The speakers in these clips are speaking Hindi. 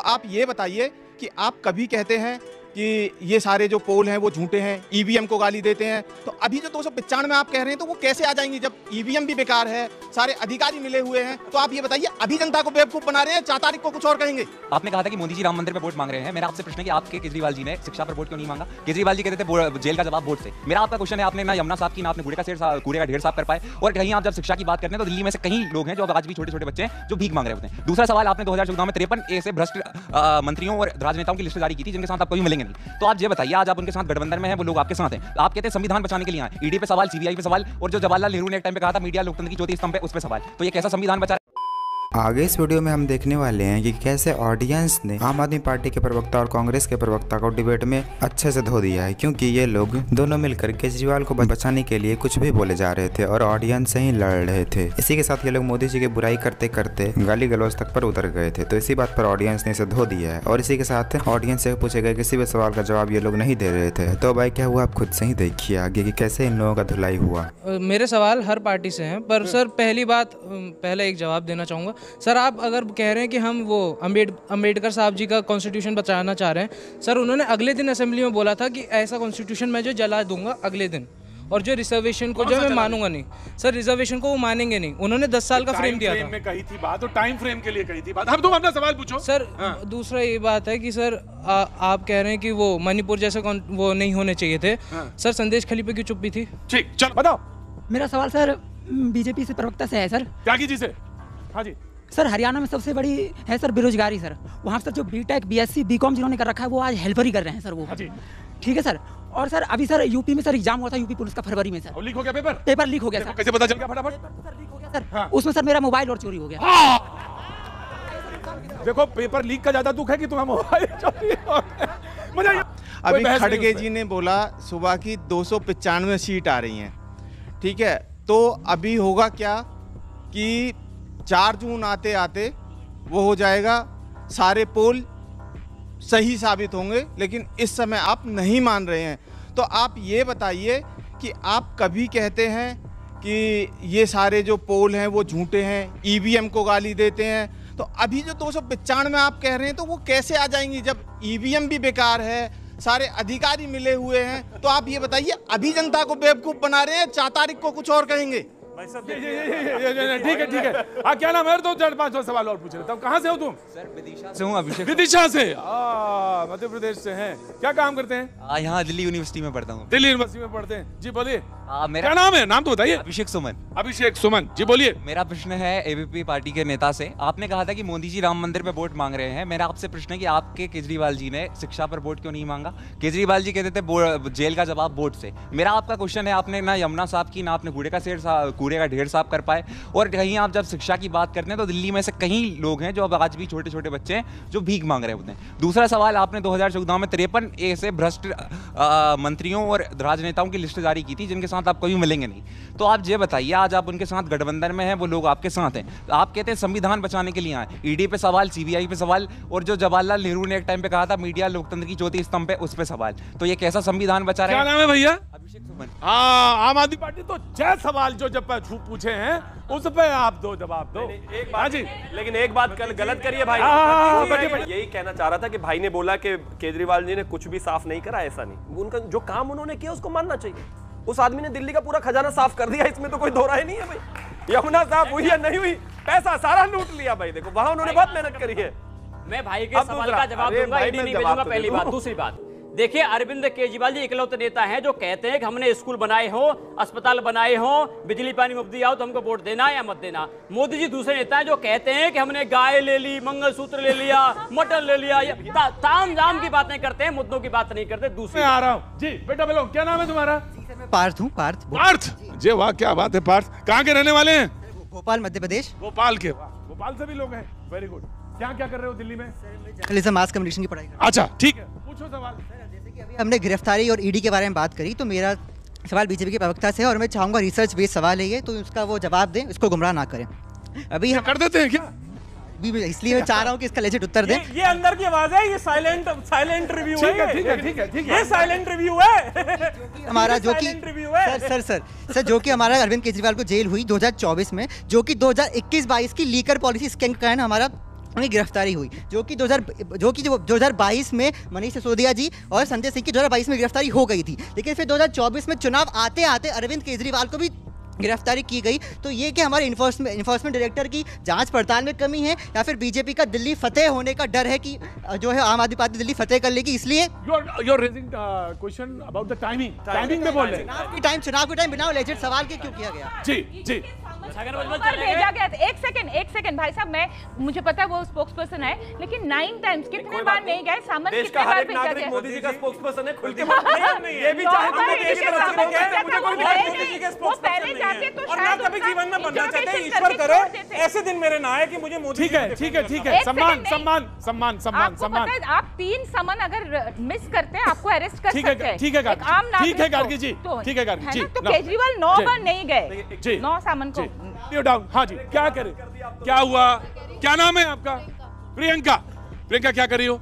आप ये बताइए कि आप कभी कहते हैं कि ये सारे जो पोल हैं वो झूठे हैं, ईवीएम को गाली देते हैं, तो अभी जो 295 आप कह रहे हैं तो वो कैसे आ जाएंगी जब ईवीएम भी बेकार है, सारे अधिकारी मिले हुए हैं। तो आप ये बताइए, अभी जनता को बेवकूफ बना रहे हैं, 4 तारीख को कुछ और कहेंगे। आपने कहा था कि मोदी जी राम मंदिर पे वोट मांग रहे हैं। मेरा आपसे प्रश्न है कि आपके केजरीवाल जी ने शिक्षा पर वोट क्यों नहीं मांगा? केजरीवाल जी कहते थे जेल का जवाब वोट से। मेरा आपका क्वेश्चन है, आपने ना यमुना साहब की ना आपने कूड़े का ढेर साफ कर पाए, और कहीं आप जब शिक्षा की बात करते हैं तो दिल्ली में से कई लोग हैं जो आज भी छोटे छोटे बच्चे हैं जो भीख मांग रहे होते हैं। दूसरा सवाल, आपने 2014 में 53 ऐसे भ्रष्ट मंत्रियों और राजनेताओं की लिस्ट जारी की थी जिनके साथ आप कभी मिलेंगे नहीं। तो आप ये बताइए, आज आप उनके साथ गठबंधन में हैं, वो लोग आपके साथ हैं, आप कहते हैं संविधान बचाने के लिए आए, ईडी पे सवाल, सीबीआई पे सवाल, और जो जवाहरलाल नेहरू ने एक टाइम पे कहा था मीडिया लोकतंत्र की चौथी स्तंभ पे, उस पे सवाल। तो ये कैसा संविधान बचा? आगे इस वीडियो में हम देखने वाले हैं कि कैसे ऑडियंस ने आम आदमी पार्टी के प्रवक्ता और कांग्रेस के प्रवक्ता को डिबेट में अच्छे से धो दिया है, क्योंकि ये लोग दोनों मिलकर केजरीवाल को बचाने के लिए कुछ भी बोले जा रहे थे और ऑडियंस से ही लड़ रहे थे। इसी के साथ ये लोग मोदी जी की बुराई करते करते गाली गलौज तक पर उतर गए थे। तो इसी बात पर ऑडियंस ने इसे धो दिया है और इसी के साथ ऑडियंस से पूछे गए किसी भी सवाल का जवाब ये लोग नहीं दे रहे थे। तो भाई क्या हुआ, आप खुद से ही देखिए आगे कि कैसे इन लोगों का धुलाई हुआ। मेरे सवाल हर पार्टी से हैं, पर सर पहली बात, पहले एक जवाब देना चाहूँगा। सर आप अगर कह रहे हैं कि हम वो अम्बेडकर साहब जी का कॉन्स्टिट्यूशन बचाना चाह रहे हैं, सर उन्होंने अगले दिन असेंबली में बोला था कि ऐसा कॉन्स्टिट्यूशन मैं जो जला दूंगा अगले दिन, और जो रिजर्वेशन को जो मैं मानूंगा नहीं। सर रिजर्वेशन को वो मानेंगे नहीं, उन्होंने 10 साल का फ्रेम दिया था। में कही थी बात, और टाइम फ्रेम के लिए कही थी बात। अब तुम अपना सवाल पूछो सर। दूसरा ये बात है कि सर आप कह रहे हैं कि वो मणिपुर जैसे वो नहीं होने चाहिए थे। सर संदेश खलीफा की चुप्पी थी। ठीक, चल बताओ। मेरा सवाल सर बीजेपी से प्रवक्ता से है सर। त्यागी जी से। हाँ जी सर, हरियाणा में सबसे बड़ी है सर बेरोजगारी सर। वहाँ सर जो बीटेक, बीएससी, बीकॉम जिन्होंने कर रखा है वो आज हेल्पर ही कर रहे हैं सर वो। हाँ जी ठीक है सर। और सर अभी सर यूपी में सर एग्जाम हुआ था, यूपी पुलिस का फरवरी में सर। लीक हो गया पेपर लीक हो गया सर। कैसे पता चल गया? फटाफट सर लीक हो गया सर। उसमें सर मेरा मोबाइल और चोरी हो गया। देखो पेपर लीक का ज्यादा दुख है कि तुम्हारा मोबाइल चोरी हो गया। मुझे अभी खड़गे जी ने बोला सुबह की 295 सीट आ रही हैं, ठीक है। तो अभी होगा क्या कि 4 जून आते आते वो हो जाएगा, सारे पोल सही साबित होंगे, लेकिन इस समय आप नहीं मान रहे हैं। तो आप ये बताइए कि आप कभी कहते हैं कि ये सारे जो पोल हैं वो झूठे हैं, ईवीएम को गाली देते हैं, तो अभी जो 295 आप कह रहे हैं तो वो कैसे आ जाएंगी जब ईवीएम भी बेकार है, सारे अधिकारी मिले हुए हैं। तो आप ये बताइए, अभी जनता को बेवकूफ बना रहे हैं, 4 तारीख को कुछ और कहेंगे। ठीक है। क्या नाम है? तो 4-5 सवाल और पूछ रहे। तब कहाँ से हो तुम? सर विदिशा से हूँ। अभिषेक। विदिशा से? मध्य प्रदेश से हैं। क्या काम करते हैं? यहाँ दिल्ली यूनिवर्सिटी में पढ़ता हूँ। दिल्ली यूनिवर्सिटी में पढ़ते हैं जी, बोलिए। मेरा क्या नाम है? नाम तो बताइए। अभिषेक सुमन। अभिषेक सुमन जी, बोलिए। मेरा प्रश्न है एबीपी पार्टी के नेता से। आपने कहा था कि मोदी जी राम मंदिर पे वोट मांग रहे हैं। मेरा आपसे प्रश्न है कि आपके केजरीवाल जी ने शिक्षा पर वोट क्यों नहीं मांगा? केजरीवाल जी कहते थे जेल का जवाब वोट से। मेरा आपका क्वेश्चन है, आपने ना यमुना साहब की ना आपने कूड़े का ढेर साफ कर पाए, और कहीं आप जब शिक्षा की बात करते हैं तो दिल्ली में से कई लोग हैं जो अब आज भी छोटे छोटे बच्चे हैं जो भीख मांग रहे होते हैं। दूसरा सवाल, आपने 2014 में 53 ऐसे भ्रष्ट मंत्रियों और राजनेताओं की लिस्ट जारी की थी जिनके साथ आप कभी मिलेंगे नहीं। तो आप ये बताइए, आज आप उनके साथ गठबंधन में हैं, वो लोग आपके साथ हैं, तो आप कहते हैं संविधान बचाने के लिए आए, ईडी पे सवाल, सीबीआई पे सवाल, और जो जवाहरलाल नेहरू ने एक टाइम पे कहा था मीडिया लोकतंत्र की चौथी स्तंभ पे, उस पे सवाल। तो ये कैसा संविधान बचा रहे हैं? क्या नाम है भैया? अभिषेक सुमन। आम आदमी पार्टी तो 6 सवाल जो जब पूछे हैं उस पे आप दो जवाब दो। एक बात जी, लेकिन एक बात कल गलत करिए भाई। यही कहना चाह रहा था कि भाई ने बोला कि केजरीवाल जी ने कुछ भी साफ नहीं करा, ऐसा नहीं। उनका जो काम उन्होंने किया उसको मानना चाहिए। उस आदमी ने दिल्ली का पूरा खजाना साफ कर दिया, इसमें तो कोई दो राय नहीं है भाई। यमुना साफ हुई या नहीं हुई, पैसा सारा लूट लिया भाई। देखो वहां उन्होंने बहुत मेहनत करी है। मैं भाई के सवाल का जवाब दूंगा, ईडी नहीं भेजूंगा, पहली बात। दूसरी बात देखिए, अरविंद केजरीवाल जी इकलौते नेता हैं जो कहते हैं कि हमने स्कूल बनाए हो, अस्पताल बनाए हो, बिजली पानी मुफ्त आओ तो हमको वोट देना या मत देना। मोदी जी दूसरे नेता हैं जो कहते हैं कि हमने गाय ले ली, मंगलसूत्र ले लिया, मटन ले लिया, ताम झाम की बातें करते हैं, मुद्दों की बात नहीं करते। दूसरी आ रहा हूँ जी। बेटा बोलो, क्या नाम है तुम्हारा? पार्थ हूँ। पार्थ जी, वाह क्या बात है। पार्थ कहाँ के रहने वाले हैं? भोपाल, मध्य प्रदेश। भोपाल के? भोपाल से भी लोग हैं, वेरी गुड। क्या कर रहे हो दिल्ली में? जर्नलिज्म, मास कम्युनिकेशन की पढ़ाई। अच्छा ठीक है, पूछो सवाल। अभी हमने गिरफ्तारी और ईडी के बारे में बात करी, तो मेरा सवाल बीजेपी के प्रवक्ता से है और मैं चाहूंगा रिसर्च बेस्ड सवाल है ये, तो उसका वो जवाब दें, इसको गुमराह ना करें। अभी हम कर देते हैं क्या? इसलिए मैं चाह रहा हूँ कि इसका लेजिट उत्तर दें। ये अंदर की आवाज है, ये साइलेंट रिव्यू है। ठीक है। ये साइलेंट रिव्यू है हमारा, जो कि सर जो कि हमारा अरविंद केजरीवाल को जेल हुई 2024 में, जो कि 2021-22 की लीकर पॉलिसी स्कैम का है ना, हमारा उनकी गिरफ्तारी हुई, जो कि 2022 में मनीष सिसोदिया जी और संजय सिंह की 2022 में गिरफ्तारी हो गई थी। लेकिन फिर 2024 में चुनाव आते आते अरविंद केजरीवाल को भी गिरफ्तारी की गई। तो ये कि हमारे इन्फोर्समेंट डायरेक्टर की जांच पड़ताल में कमी है या फिर बीजेपी का दिल्ली फतेह होने का डर है कि जो है आम आदमी पार्टी दिल्ली फतेह कर लेगी, इसलिए you are raising question about the timing में बोल रहे हैं। चुनाव के टाइम बिना एलिजिड सवाल के क्यों किया गया? जी भेजा गया था। एक सेकंड भाई साहब, मुझे पता है वो स्पोक्स पर्सन है, लेकिन 9 टाइम्स कितने बार नहीं गए सामन, कितने बार भेजा गया? मोदी जी का स्पोक्स पर्सन है, खुल के नहीं, ये भी चाहे तो देश के रक्षा में गए, मुझे कोई मोदी जी के स्पोक्स पर्सन नहीं है तो और ना कभी जीवन में बनना चाहते। ईश्वर करे ऐसे दिन मेरे ना आए कि मुझे मोदी। ठीक है, सम्मान। आप 3 समन अगर मिस करते हैं आपको अरेस्ट कर सकते हैं। ठीक है गार्गी जी। तो केजरीवाल 9 बार नहीं गए, 9 समन को। डाउन। हाँ जी, क्या करे, क्या हुआ, क्या नाम है आपका? प्रियंका क्या कर रही हो?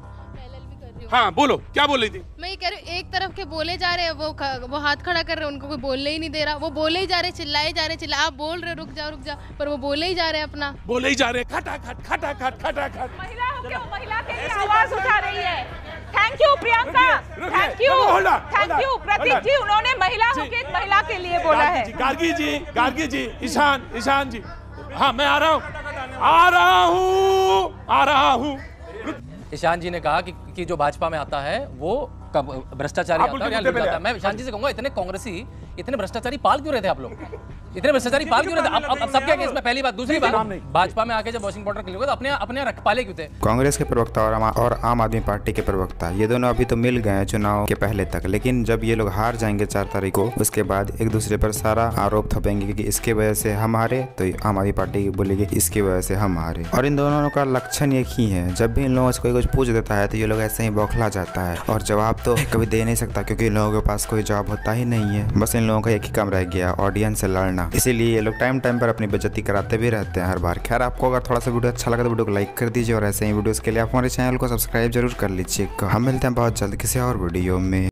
हाँ बोलो, क्या बोल रही थी? मैं ये कह रही हूँ, एक तरफ के बोले जा रहे हैं, वो हाथ खड़ा कर रहे हैं, उनको कोई बोलने ही नहीं दे रहा, वो बोले ही जा रहे, चिल्लाए जा रहे, आप बोल रहे रुक जाओ, पर वो बोले ही जा रहे हैं अपना, बोले ही जा रहे, खटाखट। महिला के लिए आवाज उठा रही है। Thank you Priyanka, thank you Prateek ji, उन्होंने महिला होके महिला के लिए बोला है। गार्गी जी, ईशान जी, हाँ मैं आ रहा हूँ। ईशान जी ने कहा कि जो भाजपा में आता है वो भ्रष्टाचारी आता है या लूट जाता है। मैं ईशान जी से कहूंगा, इतने कांग्रेसी इतने भ्रष्टाचारी पाल क्यों रहे थे आप लोग? इतने भ्रष्टाचारी पाल क्यों रहे थे? अब सबके केस में पहली बात, दूसरी बात, भाजपा में आके जब वॉशिंग पाउडर क्लियर हुआ तो अपने रख पाले क्यों थे? कांग्रेस के प्रवक्ता और आम आदमी पार्टी के प्रवक्ता ये दोनों अभी तो मिल गए हैं चुनाव के पहले तक, लेकिन जब ये लोग हार जाएंगे 4 तारीख को, उसके बाद एक दूसरे पर सारा आरोप थपेंगे कि इसके वजह से हम हारे, तो आम आदमी पार्टी बोलेगी इसकी वजह से हम हारे। और इन दोनों का लक्षण एक ही है, जब भी इन लोगों से कोई कुछ पूछ देता है तो ये लोग ऐसे ही बौखला जाता है और जवाब तो कभी दे नहीं सकता, क्योंकि इन लोगों के पास कोई जवाब होता ही नहीं है। बस इन लोगों का एक ही काम रह गया, ऑडियंस से लड़ना। इसीलिए ये लोग टाइम पर अपनी बेइज्जती कराते भी रहते हैं हर बार। खैर, आपको अगर थोड़ा सा वीडियो अच्छा लगा तो वीडियो को लाइक कर दीजिए और ऐसे ही वीडियोस के लिए आप हमारे चैनल को सब्सक्राइब जरूर कर लीजिए। हम मिलते हैं बहुत जल्द किसी और वीडियो में।